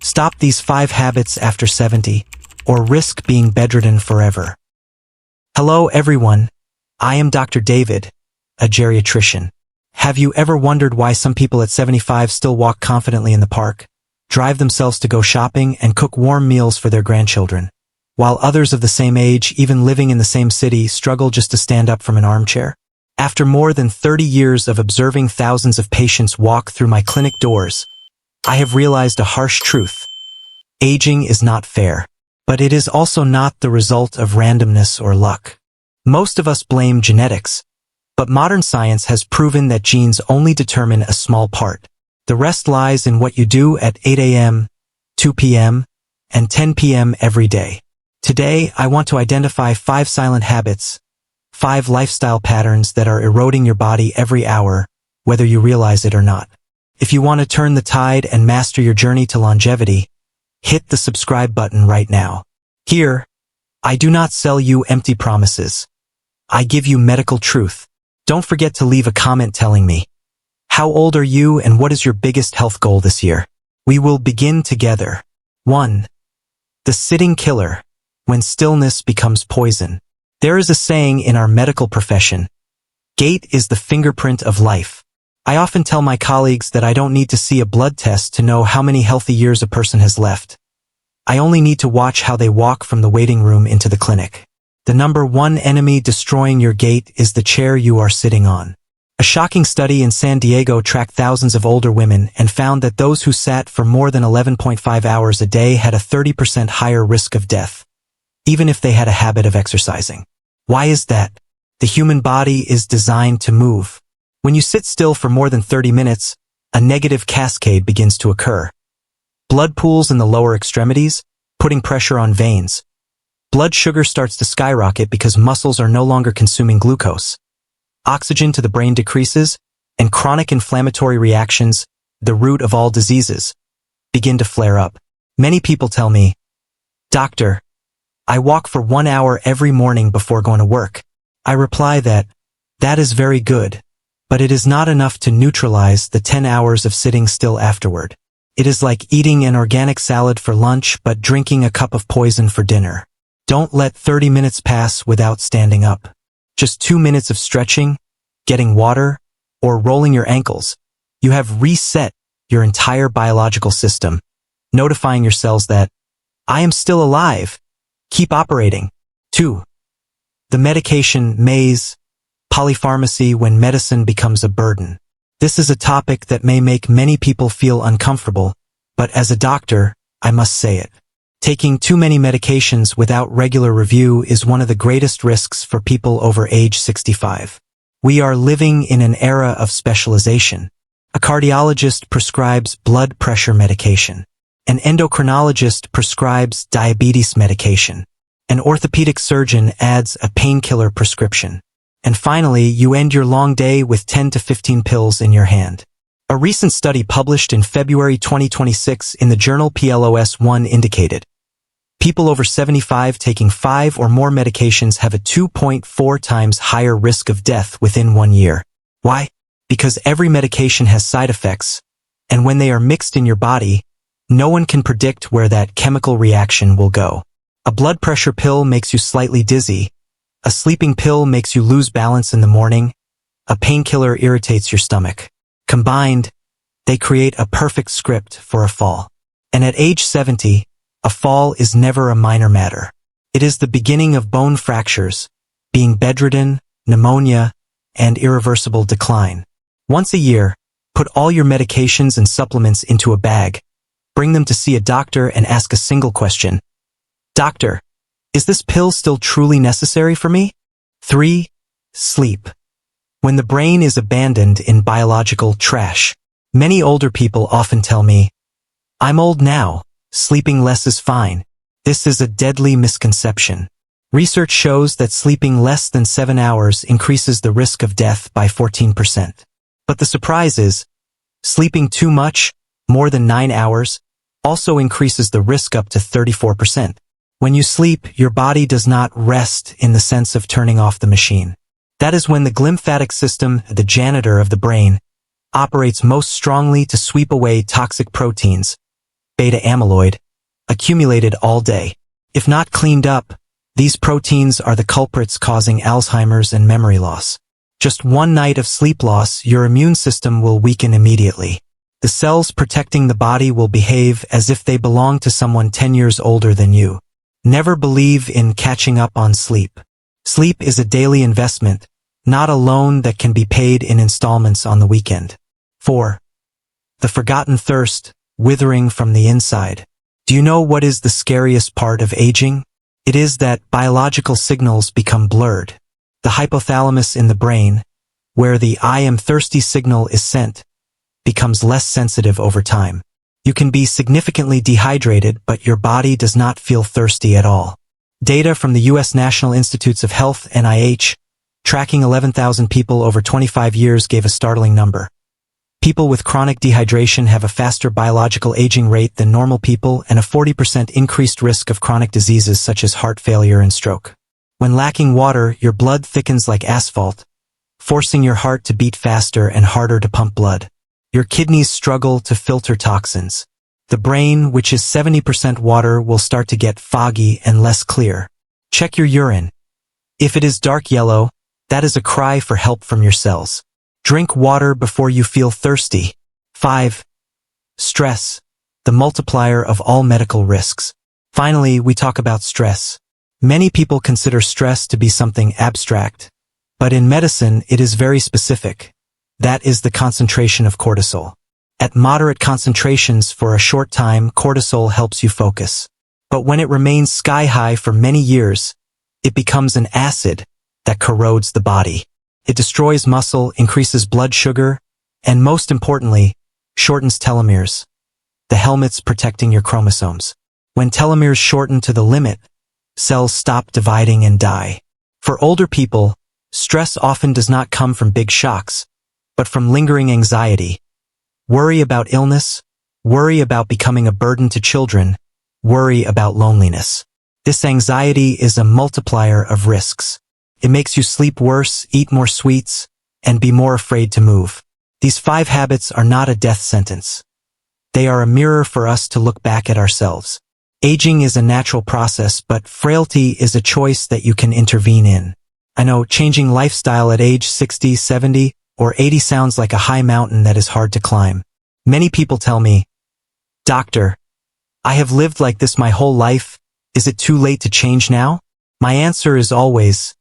Stop these 5 habits after 70, or risk being bedridden forever. Hello everyone, I am Dr. David, a geriatrician. Have you ever wondered why some people at 75 still walk confidently in the park, drive themselves to go shopping, and cook warm meals for their grandchildren, while others of the same age, even living in the same city, struggle just to stand up from an armchair? After more than 30 years of observing thousands of patients walk through my clinic doors, I have realized a harsh truth. Aging is not fair, but it is also not the result of randomness or luck. Most of us blame genetics, but modern science has proven that genes only determine a small part. The rest lies in what you do at 8 a.m., 2 p.m., and 10 p.m. every day. Today, I want to identify 5 silent habits, 5 lifestyle patterns that are eroding your body every hour, whether you realize it or not. If you want to turn the tide and master your journey to longevity, hit the subscribe button right now. Here, I do not sell you empty promises. I give you medical truth. Don't forget to leave a comment telling me, how old are you and what is your biggest health goal this year? We will begin together. 1. The sitting killer, when stillness becomes poison. There is a saying in our medical profession, gait is the fingerprint of life. I often tell my colleagues that I don't need to see a blood test to know how many healthy years a person has left. I only need to watch how they walk from the waiting room into the clinic. The number 1 enemy destroying your gait is the chair you are sitting on. A shocking study in San Diego tracked thousands of older women and found that those who sat for more than 11.5 hours a day had a 30% higher risk of death, even if they had a habit of exercising. Why is that? The human body is designed to move. When you sit still for more than 30 minutes, a negative cascade begins to occur. Blood pools in the lower extremities, putting pressure on veins. Blood sugar starts to skyrocket because muscles are no longer consuming glucose. Oxygen to the brain decreases, and chronic inflammatory reactions, the root of all diseases, begin to flare up. Many people tell me, "Doctor, I walk for 1 hour every morning before going to work." I reply that is very good, but it is not enough to neutralize the 10 hours of sitting still afterward. It is like eating an organic salad for lunch but drinking a cup of poison for dinner. Don't let 30 minutes pass without standing up. Just 2 minutes of stretching, getting water, or rolling your ankles. You have reset your entire biological system, notifying your cells that, I am still alive. Keep operating. 2. The medication maze, polypharmacy when medicine becomes a burden. This is a topic that may make many people feel uncomfortable, but as a doctor, I must say it. Taking too many medications without regular review is one of the greatest risks for people over age 65. We are living in an era of specialization. A cardiologist prescribes blood pressure medication. An endocrinologist prescribes diabetes medication. An orthopedic surgeon adds a painkiller prescription. And finally, you end your long day with 10 to 15 pills in your hand. A recent study published in February 2026 in the journal PLOS One indicated people over 75 taking 5 or more medications have a 2.4 times higher risk of death within 1 year. Why? Because every medication has side effects, and when they are mixed in your body, no one can predict where that chemical reaction will go. A blood pressure pill makes you slightly dizzy. A sleeping pill makes you lose balance in the morning. A painkiller irritates your stomach. Combined, they create a perfect script for a fall. And at age 70, a fall is never a minor matter. It is the beginning of bone fractures, being bedridden, pneumonia, and irreversible decline. Once a year, put all your medications and supplements into a bag. Bring them to see a doctor and ask a single question. Doctor, is this pill still truly necessary for me? 3. Sleep. When the brain is abandoned in biological trash. Many older people often tell me, I'm old now, sleeping less is fine. This is a deadly misconception. Research shows that sleeping less than 7 hours increases the risk of death by 14%. But the surprise is, sleeping too much, more than 9 hours, also increases the risk up to 34%. When you sleep, your body does not rest in the sense of turning off the machine. That is when the glymphatic system, the janitor of the brain, operates most strongly to sweep away toxic proteins, beta amyloid, accumulated all day. If not cleaned up, these proteins are the culprits causing Alzheimer's and memory loss. Just one night of sleep loss, your immune system will weaken immediately. The cells protecting the body will behave as if they belong to someone 10 years older than you. Never believe in catching up on sleep. Sleep is a daily investment, not a loan that can be paid in installments on the weekend. 4. The forgotten thirst, withering from the inside. Do you know what is the scariest part of aging? It is that biological signals become blurred. The hypothalamus in the brain, where the I am thirsty signal is sent, becomes less sensitive over time. You can be significantly dehydrated, but your body does not feel thirsty at all. Data from the U.S. National Institutes of Health (NIH), tracking 11,000 people over 25 years gave a startling number. People with chronic dehydration have a faster biological aging rate than normal people and a 40% increased risk of chronic diseases such as heart failure and stroke. When lacking water, your blood thickens like asphalt, forcing your heart to beat faster and harder to pump blood. Your kidneys struggle to filter toxins. The brain, which is 70% water, will start to get foggy and less clear. Check your urine. If it is dark yellow, that is a cry for help from your cells. Drink water before you feel thirsty. 5. Stress, the multiplier of all medical risks. Finally, we talk about stress. Many people consider stress to be something abstract, but in medicine it is very specific. That is the concentration of cortisol. At moderate concentrations for a short time, cortisol helps you focus. But when it remains sky-high for many years, it becomes an acid that corrodes the body. It destroys muscle, increases blood sugar, and most importantly, shortens telomeres, the helmets protecting your chromosomes. When telomeres shorten to the limit, cells stop dividing and die. For older people, stress often does not come from big shocks, but from lingering anxiety. Worry about illness, worry about becoming a burden to children, worry about loneliness. This anxiety is a multiplier of risks. It makes you sleep worse, eat more sweets, and be more afraid to move. These 5 habits are not a death sentence. They are a mirror for us to look back at ourselves. Aging is a natural process, but frailty is a choice that you can intervene in. I know changing lifestyle at age 60, 70, or 80 sounds like a high mountain that is hard to climb. Many people tell me, "Doctor, I have lived like this my whole life. Is it too late to change now?" My answer is always,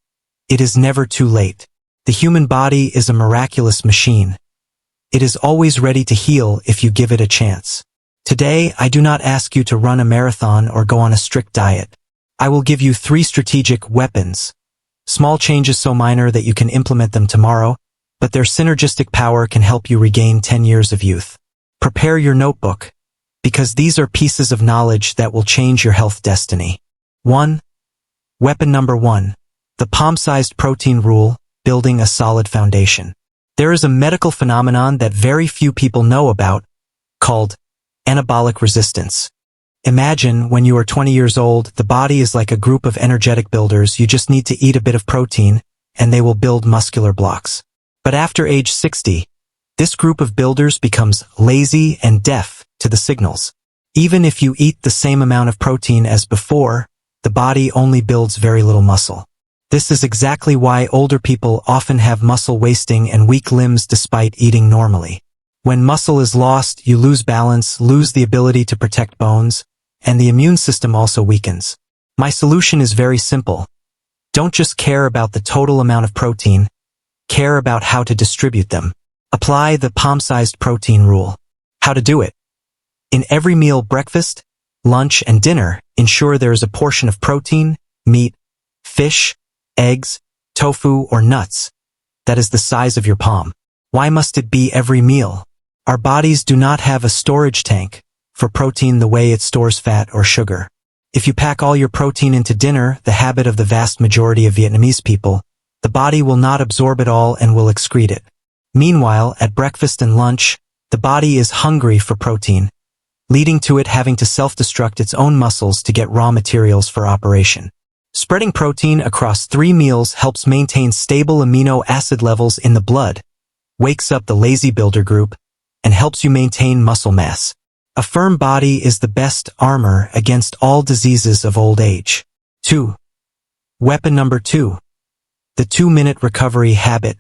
it is never too late. The human body is a miraculous machine. It is always ready to heal if you give it a chance. Today, I do not ask you to run a marathon or go on a strict diet. I will give you 3 strategic weapons. Small changes so minor that you can implement them tomorrow, but their synergistic power can help you regain 10 years of youth. Prepare your notebook, because these are pieces of knowledge that will change your health destiny. 1. Weapon number 1. The palm-sized protein rule, building a solid foundation. There is a medical phenomenon that very few people know about, called anabolic resistance. Imagine when you are 20 years old, the body is like a group of energetic builders. You just need to eat a bit of protein, and they will build muscular blocks. But after age 60, this group of builders becomes lazy and deaf to the signals. Even if you eat the same amount of protein as before, the body only builds very little muscle. This is exactly why older people often have muscle wasting and weak limbs despite eating normally. When muscle is lost, you lose balance, lose the ability to protect bones, and the immune system also weakens. My solution is very simple. Don't just care about the total amount of protein, care about how to distribute them. Apply the palm-sized protein rule. How to do it? In every meal, breakfast, lunch, and dinner, ensure there is a portion of protein, meat, fish, eggs, tofu, or nuts that is the size of your palm. Why must it be every meal? Our bodies do not have a storage tank for protein the way it stores fat or sugar. If you pack all your protein into dinner, the habit of the vast majority of Vietnamese people, the body will not absorb it all and will excrete it. Meanwhile, at breakfast and lunch, the body is hungry for protein, leading to it having to self-destruct its own muscles to get raw materials for operation. Spreading protein across 3 meals helps maintain stable amino acid levels in the blood, wakes up the lazy builder group, and helps you maintain muscle mass. A firm body is the best armor against all diseases of old age. 2. Weapon number 2. The 2-minute recovery habit,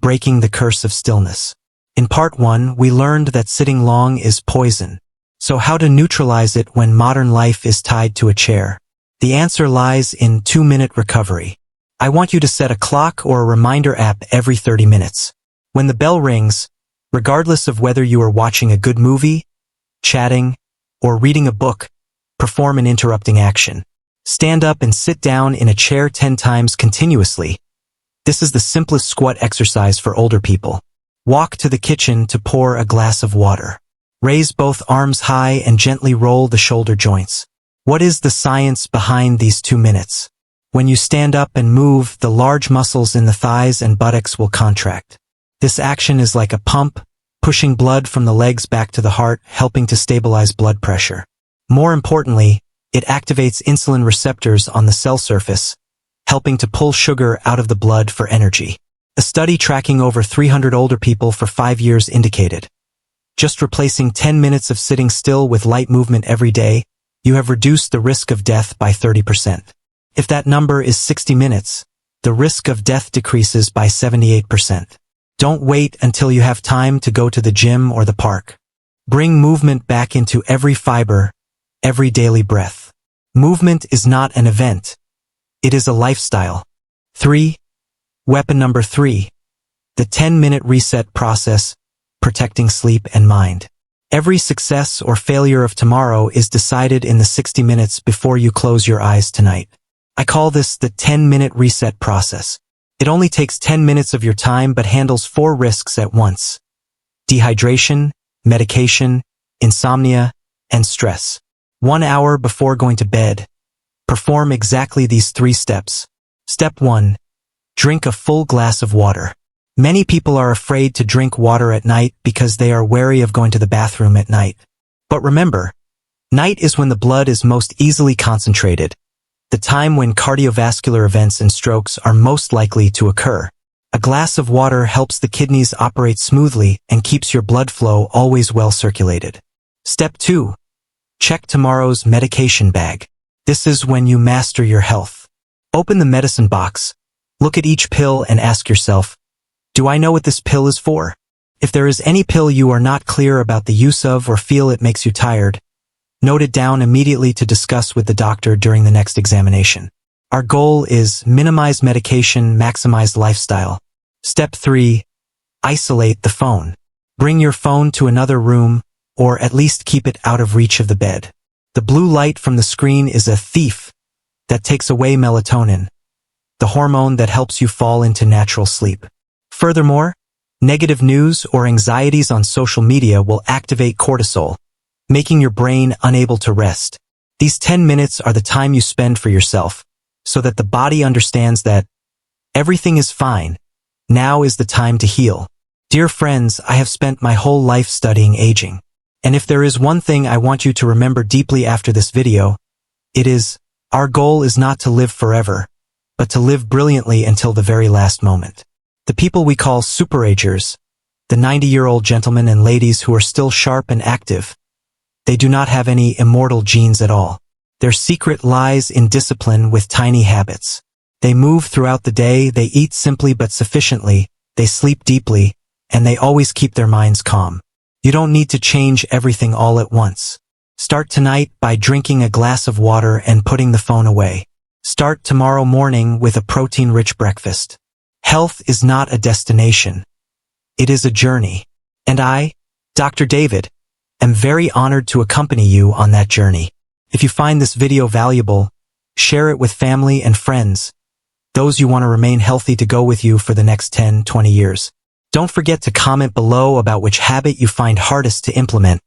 breaking the curse of stillness. In part 1, we learned that sitting long is poison. So how to neutralize it when modern life is tied to a chair? The answer lies in 2-minute recovery. I want you to set a clock or a reminder app every 30 minutes. When the bell rings, regardless of whether you are watching a good movie, chatting, or reading a book, perform an interrupting action. Stand up and sit down in a chair 10 times continuously. This is the simplest squat exercise for older people. Walk to the kitchen to pour a glass of water. Raise both arms high and gently roll the shoulder joints. What is the science behind these 2 minutes? When you stand up and move, the large muscles in the thighs and buttocks will contract. This action is like a pump, pushing blood from the legs back to the heart, helping to stabilize blood pressure. More importantly, it activates insulin receptors on the cell surface, helping to pull sugar out of the blood for energy. A study tracking over 300 older people for 5 years indicated, just replacing 10 minutes of sitting still with light movement every day, you have reduced the risk of death by 30%. If that number is 60 minutes, the risk of death decreases by 78%. Don't wait until you have time to go to the gym or the park. Bring movement back into every fiber, every daily breath. Movement is not an event. It is a lifestyle. 3. Weapon number 3. The 10-minute reset process, protecting sleep and mind. Every success or failure of tomorrow is decided in the 60 minutes before you close your eyes tonight. I call this the 10-minute reset process. It only takes 10 minutes of your time but handles 4 risks at once: dehydration, medication, insomnia, and stress. 1 hour before going to bed, perform exactly these 3 steps. Step 1. Drink a full glass of water. Many people are afraid to drink water at night because they are wary of going to the bathroom at night. But remember, night is when the blood is most easily concentrated, the time when cardiovascular events and strokes are most likely to occur. A glass of water helps the kidneys operate smoothly and keeps your blood flow always well circulated. Step 2. Check tomorrow's medication bag. This is when you master your health. Open the medicine box, look at each pill and ask yourself, do I know what this pill is for? If there is any pill you are not clear about the use of or feel it makes you tired, note it down immediately to discuss with the doctor during the next examination. Our goal is minimize medication, maximize lifestyle. Step 3. Isolate the phone. Bring your phone to another room, or at least keep it out of reach of the bed. The blue light from the screen is a thief that takes away melatonin, the hormone that helps you fall into natural sleep. Furthermore, negative news or anxieties on social media will activate cortisol, making your brain unable to rest. These 10 minutes are the time you spend for yourself, so that the body understands that everything is fine. Now is the time to heal. Dear friends, I have spent my whole life studying aging. And if there is one thing I want you to remember deeply after this video, it is, our goal is not to live forever, but to live brilliantly until the very last moment. The people we call superagers, the 90-year-old gentlemen and ladies who are still sharp and active, they do not have any immortal genes at all. Their secret lies in discipline with tiny habits. They move throughout the day, they eat simply but sufficiently, they sleep deeply, and they always keep their minds calm. You don't need to change everything all at once. Start tonight by drinking a glass of water and putting the phone away. Start tomorrow morning with a protein-rich breakfast. Health is not a destination. It is a journey. And I, Dr. David, am very honored to accompany you on that journey. If you find this video valuable, share it with family and friends, those you want to remain healthy to go with you for the next 10-20 years. Don't forget to comment below about which habit you find hardest to implement.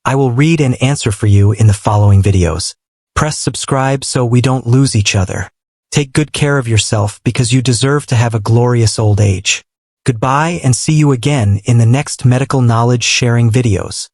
I will read and answer for you in the following videos. Press subscribe so we don't lose each other. Take good care of yourself because you deserve to have a glorious old age. Goodbye and see you again in the next medical knowledge sharing videos.